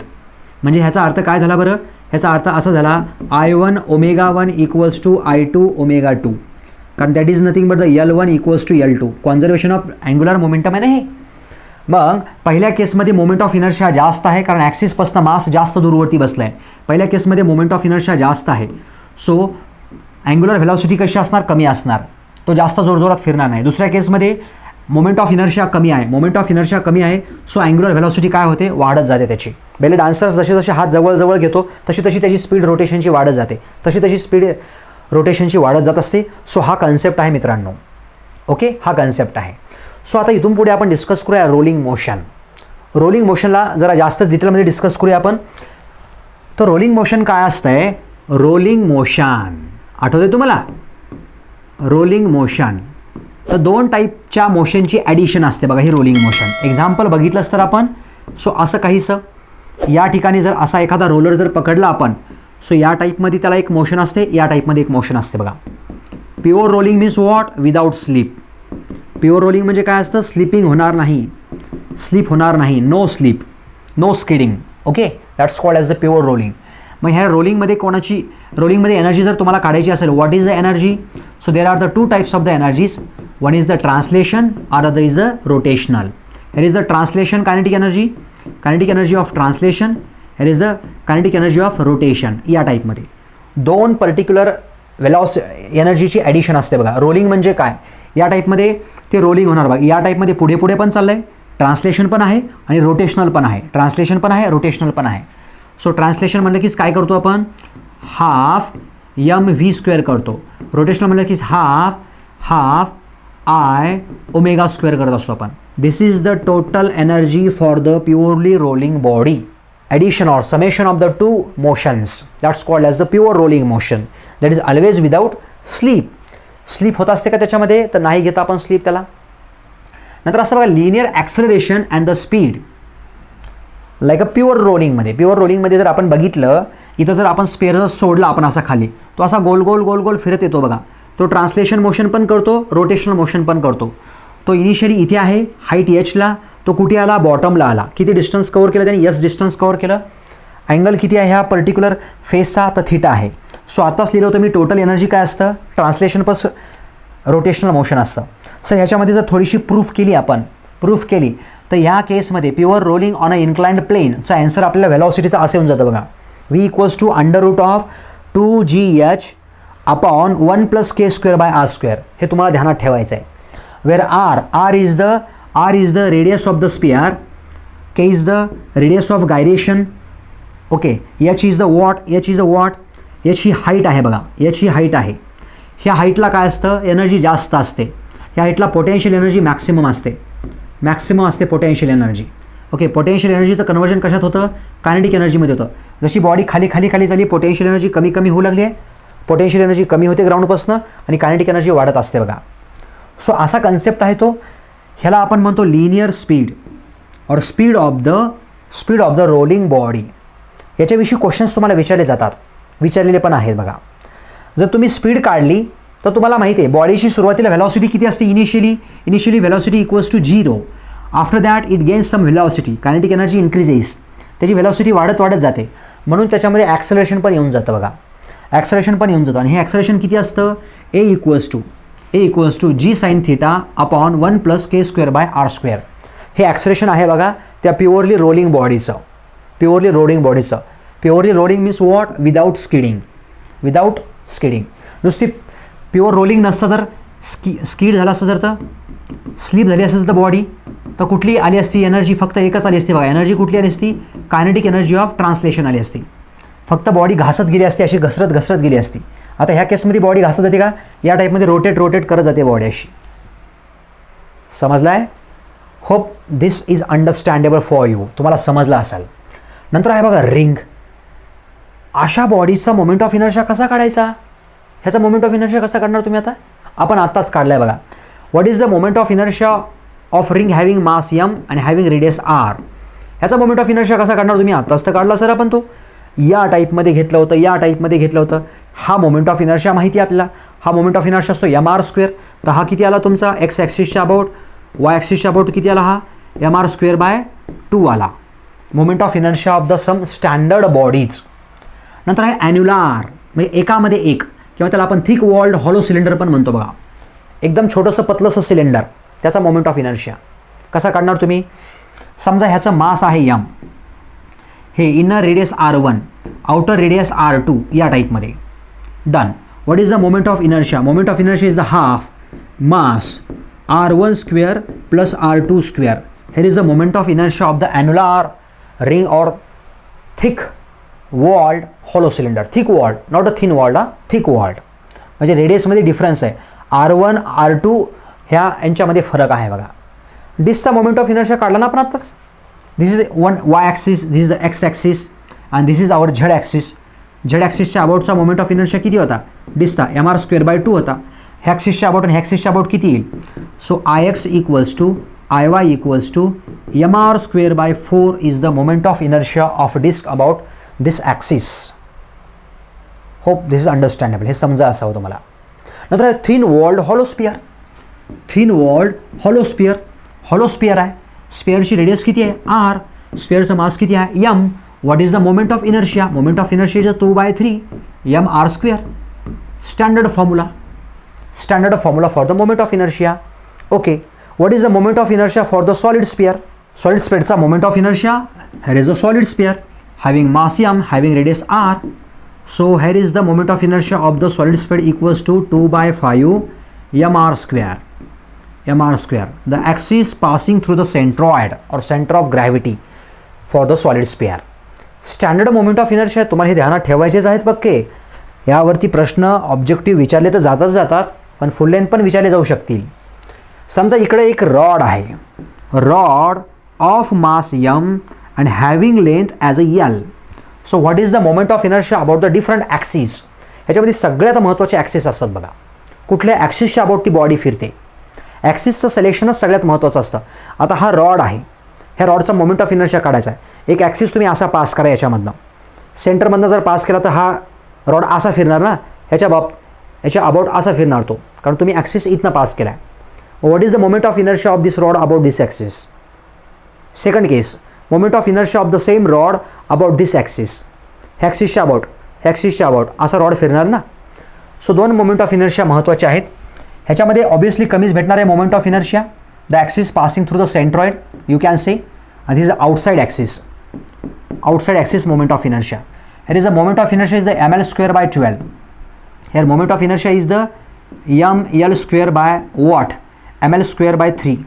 म्हणजे ह्याचा अर्थ काय झाला बरं, ह्याचा अर्थ असा झाला I1 ω1 इक्वल्स टू I2 ω2, कारण that is nothing but the L1 equals to L2. Conservation of angular momentum आहे ना हे. मग पहिल्या केसमध्ये मोमेंट ऑफ इनर्शिया जास्त आहे, कारण ॲक्सिसपासून मास जास्त दूरवरती बसला आहे. पहिल्या केसमध्ये मोमेंट ऑफ इनर्शिया जास्त आहे. सो अँग्युलर व्हेलॉसिटी कशी असणार, कमी असणार, तो जास्त जोरजोरात फिरणार नाही. दुसऱ्या केसमध्ये मोमेंट ऑफ इनर्शिया कमी आहे, सो अँग्युलर व्हेलॉसिटी काय होते, वाढत जाते त्याची. बेले डान्सर्स जसे हात जवळ घेतो तशी त्याची स्पीड रोटेशनची वाढत जाते, तशी स्पीड रोटेशनची वाढत जात असते. सो हा कन्सेप्ट आहे मित्रांनो. ओके, हा कन्सेप्ट आहे. सो आता इथून पुढे आपण डिस्कस करूया रोलिंग मोशनला जरा जास्तच डिटेलमध्ये डिस्कस करूया आपण. तर रोलिंग मोशन काय असतंय, रोलिंग मोशन आठवतंय तुम्हाला, रोलिंग मोशन तर 2 टाईपच्या मोशनची ॲडिशन असते बघा ही रोलिंग मोशन. एक्झाम्पल बघितलंच तर आपण, सो असं काहीसं या ठिकाणी जर असा एखादा रोलर जर पकडला आपण, सो या टाईपमध्ये त्याला एक मोशन असते, या टाईपमध्ये एक मोशन असते बघा. Pure rolling means what, without slip. Pure rolling म्हणजे काय असतं, स्लीप होणार नाही, no slip, no skidding. Okay, that's called as the pure rolling. मग ह्या रोलिंगमध्ये एनर्जी जर तुम्हाला काढायची असेल, what is the energy, so there are the 2 types of the energies. One is the translation or other is the rotational. here is the translation kinetic energy of translation, here is the kinetic energy of rotation. या टाईपमध्ये 2 particular एनर्जीची addition असते बघा. Rolling म्हणजे काय, या टाईपमध्ये ते रोलिंग होणार बघा. या टाईपमध्ये पुढे पण चाललं आहे, ट्रान्सलेशन पण आहे आणि रोटेशनल पण आहे, सो ट्रान्सलेशन म्हणलं की काय करतो आपण, हाफ एम व्ही स्क्वेअर करतो. रोटेशनल म्हणलं की हाफ आय ओमेगा स्क्वेअर करत असतो आपण. This is the total energy for the purely rolling body. Addition or summation of the two motions, that's called as the pure rolling motion, that is always without sleep. Sleep होत असते का त्याच्यामध्ये, तर नाही घेता आपण स्लीप त्याला. नंतर असं बघा, linear acceleration and the speed like a pure रोलिंगमध्ये. प्युअर रोलिंगमध्ये जर आपण बघितलं, इथं जर आपण स्पेअर सोडला आपण असा खाली, तो असा गोल गोल गोल गोल फिरत येतो बघा. तो ट्रान्सलेशन मोशन पण करतो, रोटेशनल मोशन पण करतो. तो इनिशियली इथे आहे हाईट एचला, तो कुठे आला, बॉटमला आला. किती डिस्टन्स कव्हर केलं त्याने, यस डिस्टन्स कव्हर केलं. अँगल किती आहे ह्या पर्टिक्युलर फेसचा, तर थीटा आहे. सो आताच लिहिलं होतं मी, टोटल एनर्जी काय असतं, ट्रान्सलेशन प्लस रोटेशनल मोशन असतं. सर ह्याच्यामध्ये जर थोडीशी प्रूफ केली तर ह्या केसमध्ये pure rolling on a inclined प्लेनचा आन्सर आपल्याला व्हेलॉसिटीचा असे होऊन जातं बघा, v equals to √2gh upon 1 + k²/r². हे तुम्हाला ध्यानात ठेवायचं आहे. वेर r is the radius of the sphere, k is the radius of gyration, okay. h is the watt, h he height आहे बघा, h ही हाईट आहे. ह्या हाईटला काय असतं, एनर्जी जास्त असते. ह्या हाईटला पोटेन्शियल एनर्जी मॅक्सिमम असते पोटेन्शियल एनर्जी. ओके, पोटेन्शियल एनर्जीचं कन्वर्जन कशात होतं, कायनेटिक एनर्जीमध्ये होतं. जशी बॉडी खाली झाली, पोटेन्शियल एनर्जी कमी होऊ लागली आहे. पोटेन्शियल एनर्जी कमी होते ग्राउंडपासून आणि कायनेटिक एनर्जी वाढत असते बघा. सो असा कन्सेप्ट आहे तो. ह्याला आपण म्हणतो लिनियर स्पीड और speed of the rolling body. याच्याविषयी क्वेश्चन्स तुम्हाला विचारलेले पण आहेत बघा. जर तुम्ही स्पीड काढली तर तुम्हाला माहिती आहे बॉडीची सुरुवातीला व्हेलॉसिटी किती असते, initially velocity equals to 0. After that it gains some velocity, kinetic energy increases, त्याची व्हेलॉसिटी वाढत जाते. म्हणून त्याच्यामध्ये ॲक्सेलरेशन पण येऊन जातं बघा, आणि हे ॲक्सेलरेशन किती असतं, A equals to g sin θ upon 1 + k²/r². हे ॲक्सेलरेशन आहे बघा त्या प्युअरली रोलिंग बॉडीचं. Purely rolling means what, without skidding. नुसती प्युअर रोलिंग नसतं तर स्किड झालं असतं, तर स्लीप झाली असतं तर बॉडी, तर कुठली आली असती एनर्जी, फक्त एकच आली असती बघा. एनर्जी कुठली आली असती, कायनेटिक एनर्जी ऑफ ट्रान्सलेशन आली असती. फक्त बॉडी घासत गेली असती, अशी घसरत गेली असती. आता ह्या केसमध्ये बॉडी घासत जाते का, या टाईपमध्ये रोटेट करत जाते बॉडी अशी. समजलं आहे? Hope this is understandable for you, तुम्हाला समजलं असेल. नंतर आहे बघा रिंग. अशा बॉडीचा मोमेंट ऑफ इनर्शिया कसा काढायचा, ह्याचा मोमेंट ऑफ इनर्शिया कसा काढणार तुम्ही, आपण आत्ताच काढलाय बघा. What is the moment of inertia of ring having mass m आणि हॅव्हिंग रेडियस r. ह्याचा मोमेंट ऑफ इनर्शिया कसा काढणार तुम्ही, आत्ताच तर काढला सर आपण. तो या टाईपमध्ये घेतलं होतं. हा मोमेंट ऑफ इनर्शिया माहिती आहे आपल्याला. हा मोमेंट ऑफ इनर्शिया असतो mr². तर हा किती आला तुमचा, x ॲक्सिसच्या अबाउट, y ॲक्सिसच्या अबाउट किती आला, हा mr²/2 आला. Moment of inertia of the some standard bodies. नंतर आहे ॲन्युलार, म्हणजे एकामध्ये एक, किंवा त्याला आपण थिक वॉल्ड हॉलो सिलेंडर पण म्हणतो बघा. एकदम छोटंसं पतलंसं सिलेंडर, त्याचा मोमेंट ऑफ इनर्शिया कसा काढणार तुम्ही. समजा ह्याचं मास आहे m, हे inner radius r1, outer radius r2, या टाईपमध्ये. Done. What is the moment of inertia, moment of inertia is the half mass r1² + r2². here is the moment of inertia of the annular ring or thick walled hollow cylinder. thick walled, not a thin walled, thick walled. म्हणजे रेडियसमध्ये difference आहे, r1 r2 ह्या यांच्यामध्ये फरक आहे बघा. दिसचा moment of inertia काढला ना आपण आत्ताच. This is one y axis, this is the x axis, आणि this is our z axis. z ॲक्सिसच्या अबाउटचा मोमेंट ऑफ इनर्शिया किती होता, दिसता mr²/2 होता. ह्या ॲक्सिसच्या अबाउट आणि ह्या ॲक्सिसच्या अबाउट किती येईल, so ix equals to Iy equals to mr²/4 is the moment of inertia of disk about this axis. Hope this is understandable. हे समजा असावं तुम्हाला. नंतर थिन वॉल्ड हॉलो स्पियर आहे. स्पियरची रेडियस किती आहे, r. स्पियरचा मास किती आहे, m. What is the moment of inertia, moment of inertia is 2/3 mr². Standard formula for the moment of inertia. Okay. What is the moment of inertia for the solid sphere? Solid sphereचा moment of inertia, here is a solid sphere having mass m, having radius r. So here is the moment of inertia of the solid sphere equals to 2/5 mr². The axis passing through the centroid or center of gravity for the solid sphere. Standard moment of inertia तुम्हाला हे ध्यानात ठेवायचेच आहेत पक्के. यावरती प्रश्न objective विचारले तर जातात, पण फुल लेंथ पण विचारले जाऊ शकतील. समजा इकडे एक रॉड आहे, rod of mass m and having length as a L. So what is the moment of inertia about the different axes? ह्याच्यामध्ये सगळ्यात महत्त्वाचे ॲक्सिस असतात बघा. कुठल्या ॲक्सिसच्या अबाउट ती बॉडी फिरते, ॲक्सिसचं सिलेक्शनच सगळ्यात महत्त्वाचं असतं. आता हा रॉड आहे, ह्या रॉडचा मोमेंट ऑफ इनर्शिया काढायचा आहे. एक ॲक्सिस तुम्ही असा पास करा, याच्यामधनं सेंटरमधनं जर पास केला तर हा रॉड असा फिरणार ना, याच्या अबाउट असा फिरणार तो, कारण तुम्ही ॲक्सिस इथनं पास केला आहे. What is the moment of inertia of this rod about this axis? Second case, moment of inertia of the same rod about this axis. ह्याक्सिसच्या अबाउट असा रॉड फिरणार ना. सो दोन मोमेंट ऑफ इनर्शिया महत्त्वाचे आहेत. ह्याच्यामध्ये ऑब्वियसली कमीच भेटणार आहे moment of inertia. The axis passing through the centroid you can say, and this is the outside axis moment of inertia. Here is the moment of inertia is the ml square by 12. Here moment of inertia is the ml square by what? ml square by 3.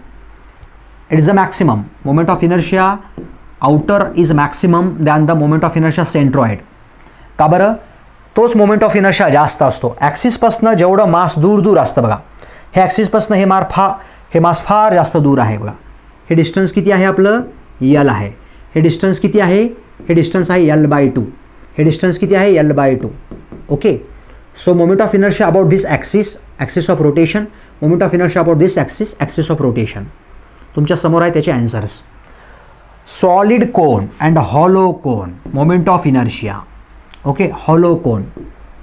It is the maximum. Moment of inertia outer is maximum than the moment of inertia centroid. का बरं? तोच moment of inertia जास्त असतो. ॲक्सिसपासनं जेवढं मास दूर असतं बघा, हे ॲक्सिसपासनं हे मास फार जास्त दूर आहे बघा. हे डिस्टन्स किती आहे आपलं? L आहे. हे डिस्टन्स किती आहे? हे डिस्टन्स आहे L/2. हे डिस्टन्स किती आहे? L/2. Okay. So moment of inertia about this axis of rotation, moment of inertia about this axis of rotation. तुमच्या समोर आहे त्याचे answers. Solid cone and hollow cone, moment of inertia. Okay, hollow cone,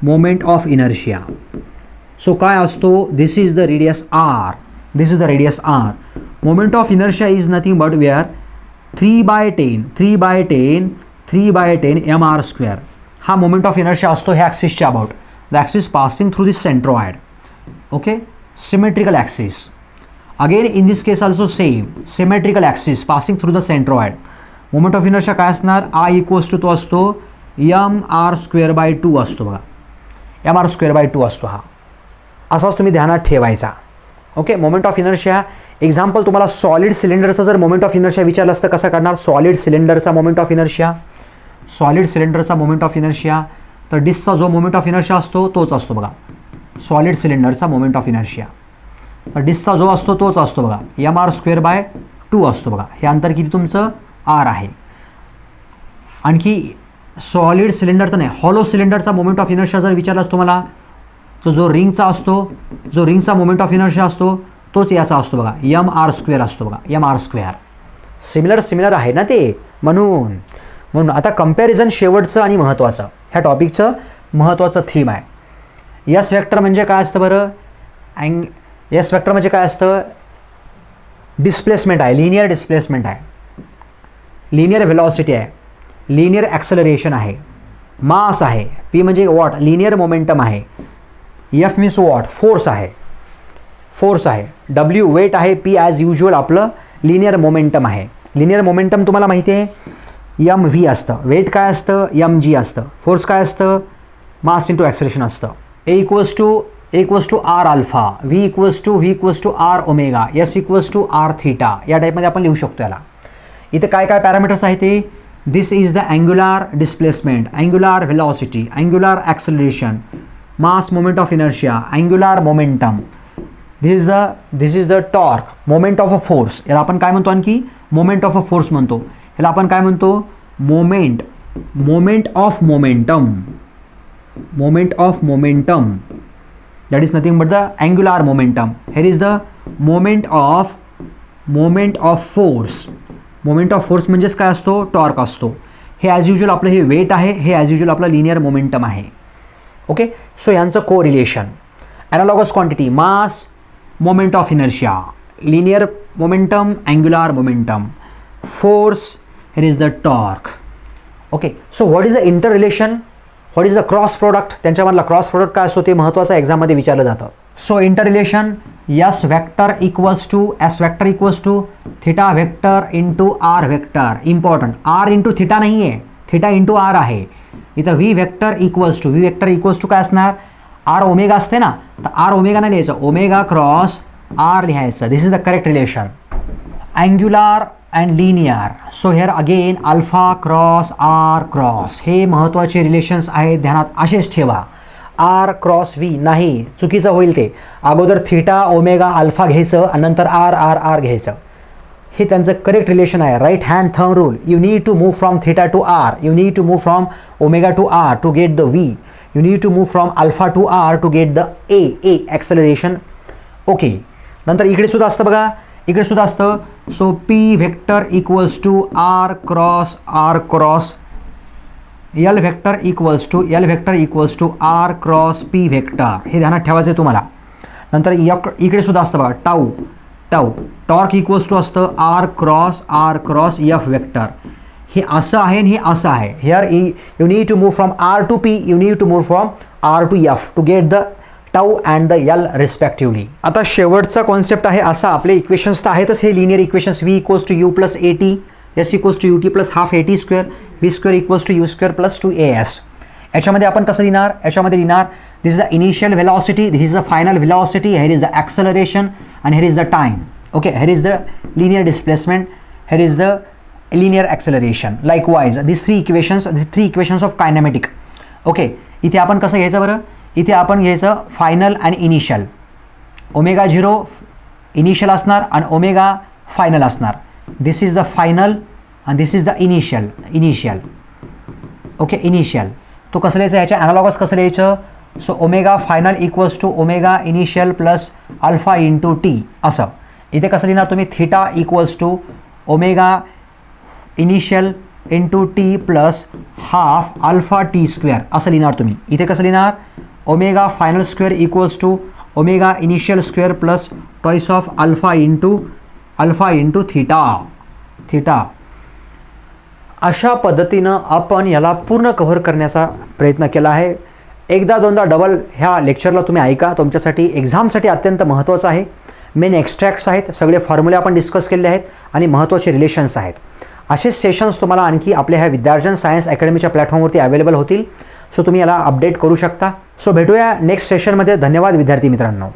moment of inertia. So काय असतो? This is the radius R. Moment of inertia is nothing but where 3/10 mr². हा moment of inertia असतो ह्या ॲक्सिसच्या about. The axis passing through this centroid. Okay, symmetrical axis. Again in this case also same, symmetrical axis passing through the centroid. Moment of inertia काय असणार? I = तो असतो mr²/2 असतो बघा. mr²/2 असतो हा. असाच तुम्ही ध्यानात ठेवायचा. Okay, moment of inertia. Example तुम्हाला सॉलिड सिलेंडरचा जर मोमेंट ऑफ इनर्शिया विचारलं असतं कसं काढणार? सॉलिड सिलेंडरचा मोमेंट ऑफ इनर्शिया. तर डिस्कचा जो मोमेंट ऑफ इनर्शिया असतो तोच असतो बघा, सॉलिड सिलेंडरचा मोमेंट ऑफ इनर्शिया. तर डिस्कचा जो असतो तोच असतो बघा, mr²/2 असतो बघा. हे अंतर किती तुमचं? R आहे. आणखी सॉलिड सिलेंडरचा नाही, हॉलो सिलेंडरचा मोमेंट ऑफ इनर्शिया जर विचारलास तुम्हाला, जो रिंगचा असतो, जो रिंगचा मोमेंट ऑफ इनर्शिया असतो तोच याचा असतो बघा, mr² असतो बघा, mr². सिमिलर आहे ना ते, म्हणून आता कंपॅरिझन शेवटचं आणि महत्त्वाचं, ह्या टॉपिकचं महत्त्वाचं थीम आहे. एस वेक्टर म्हणजे काय असतं बरं? एस वेक्टर म्हणजे काय असतं? डिस्प्लेसमेंट आहे, लिनियर डिस्प्लेसमेंट आहे, लिनियर व्हेलॉसिटी आहे, लिनियर ॲक्सेलरेशन आहे, मास आहे, पी म्हणजे वॉट? लिनियर मोमेंटम आहे, एफ मीन्स वॉट? फोर्स आहे, डब्ल्यू वेट आहे, पी ॲज युज्युअल आपलं लिनियर मोमेंटम आहे. लिनियर मोमेंटम तुम्हाला माहिती आहे mv असतं, वेट काय असतं? mg असतं, फोर्स काय असतं? मास इंटू ॲक्सेलरेशन असतं. A = R alpha, V = R omega, S = R theta, या टाईपमध्ये आपण लिहू शकतो याला. इथे काय पॅरामीटर्स आहेत ते? This is the angular displacement, angular velocity, angular acceleration, mass, moment of inertia, angular momentum. This is the torque, moment of a force. याला आपण काय म्हणतो? आणखी मोमेंट ऑफ अ फोर्स म्हणतो. याला आपण काय म्हणतो? Moment of momentum. That is nothing but the angular momentum. Here is the moment of force. Moment of force म्हणजेच काय असतो? टॉर्क असतो. हे ॲज युज्युअल आपलं हे वेट आहे, हे ॲज युज्युअल आपलं लिनियर मोमेंटम आहे. ओके, सो यांचं correlation, analogous quantity, mass, moment of inertia, linear momentum, angular momentum, force, here is the torque. Okay, so what is the interrelation, what is the cross product? त्यांच्यामधला cross product काय असतो ते महत्त्वाचं एक्झाममध्ये विचारलं जातं. So interrelation, S vector equals to theta vector into R vector. Important, R into theta नाही आहे, थिटा इंटू R आहे. इथं V वेक्टर इक्वल्स टू काय असणार? R ओमेगा असते ना, तर R ओमेगा नाही लिहायचं, ओमेगा क्रॉस R लिहायचं. This is the correct relation. And linear. So here again alpha cross R cross हे महत्त्वाचे रिलेशन्स आहेत, ध्यानात असेच ठेवा. आर क्रॉस व्ही नाही, चुकीचं होईल ते. अगोदर थीटा ओमेगा अल्फा घ्यायचं आणि नंतर आर आर आर घ्यायचं. हे त्यांचं करेक्ट रिलेशन आहे. Right hand thumb rule. You need to move from theta to R, you need to move from omega to R to get the V, you need to move from alpha to R to get the A acceleration. Okay, नंतर इकडे सुद्धा असतं बघा, इकडे सुद्धा असतं. So P vector equals to R cross L vector equals to R cross P vector. हे ध्यानात ठेवायचं आहे तुम्हाला. नंतर इकडे सुद्धा असतं बघा टाऊ टॉर्क इक्वल्स टू असतं आर क्रॉस एफ व्हेक्टर. हे असं आहे आणि हे असं आहे. Here you need to move from R to P, you need to move from R to F to get the tau and the L respectively. आता शेवटचा कॉन्सेप्ट आहे असा, आपले इक्वेशन्स तर आहेतच हे linear equations. V equals to U plus A T, S equals to U T plus half A T square, V square equals to U square plus 2as. याच्यामध्ये आपण कसं लिहिणार, याच्यामध्ये लिहिणार this is the initial velocity, this is the final velocity, here is the acceleration and here is the time. Okay, here is the linear displacement, here is the linear acceleration. Likewise this three equations of kinematic. Okay, इथे आपण कसं घ्यायचं बरं, इथे आपण घ्यायचं final आणि initial. Omega 0 initial असणार आणि ओमेगा फायनल असणार. दिस इज द फायनल आणि this is the initial. Okay, initial. तो कसं लिहायचं, ह्याच्या ॲनालॉगस कसं लिहायचं. So omega final equals to omega initial plus alpha into T असं. इथे कसं लिहिणार तुम्ही, theta equals to omega initial into T plus half alpha T square असं लिहिणार तुम्ही. इथे कसं लिहिणार, omega final square equals to omega initial square plus twice of alpha into theta. अशा पद्धतीनं आपण याला पूर्ण कव्हर करण्याचा प्रयत्न केला आहे. एकदा दोनदा डबल ह्या लेक्चरला तुम्ही ऐका, तुमच्यासाठी एक्झामसाठी अत्यंत महत्त्वाचं आहे. मेन एक्स्ट्रॅक्ट्स आहेत, सगळे फॉर्म्युले आपण डिस्कस केले आहेत आणि महत्त्वाचे रिलेशन्स आहेत. असेच सेशन्स तुम्हाला आणखी आपल्या ह्या विद्यार्जन सायन्स अकॅडमीच्या प्लॅटफॉर्मवरती अवेलेबल होतील. सो तुम्ही याला अपडेट करू शकता. सो भेटूया नेक्स्ट सेशनमध्ये. धन्यवाद विद्यार्थी मित्रांनो.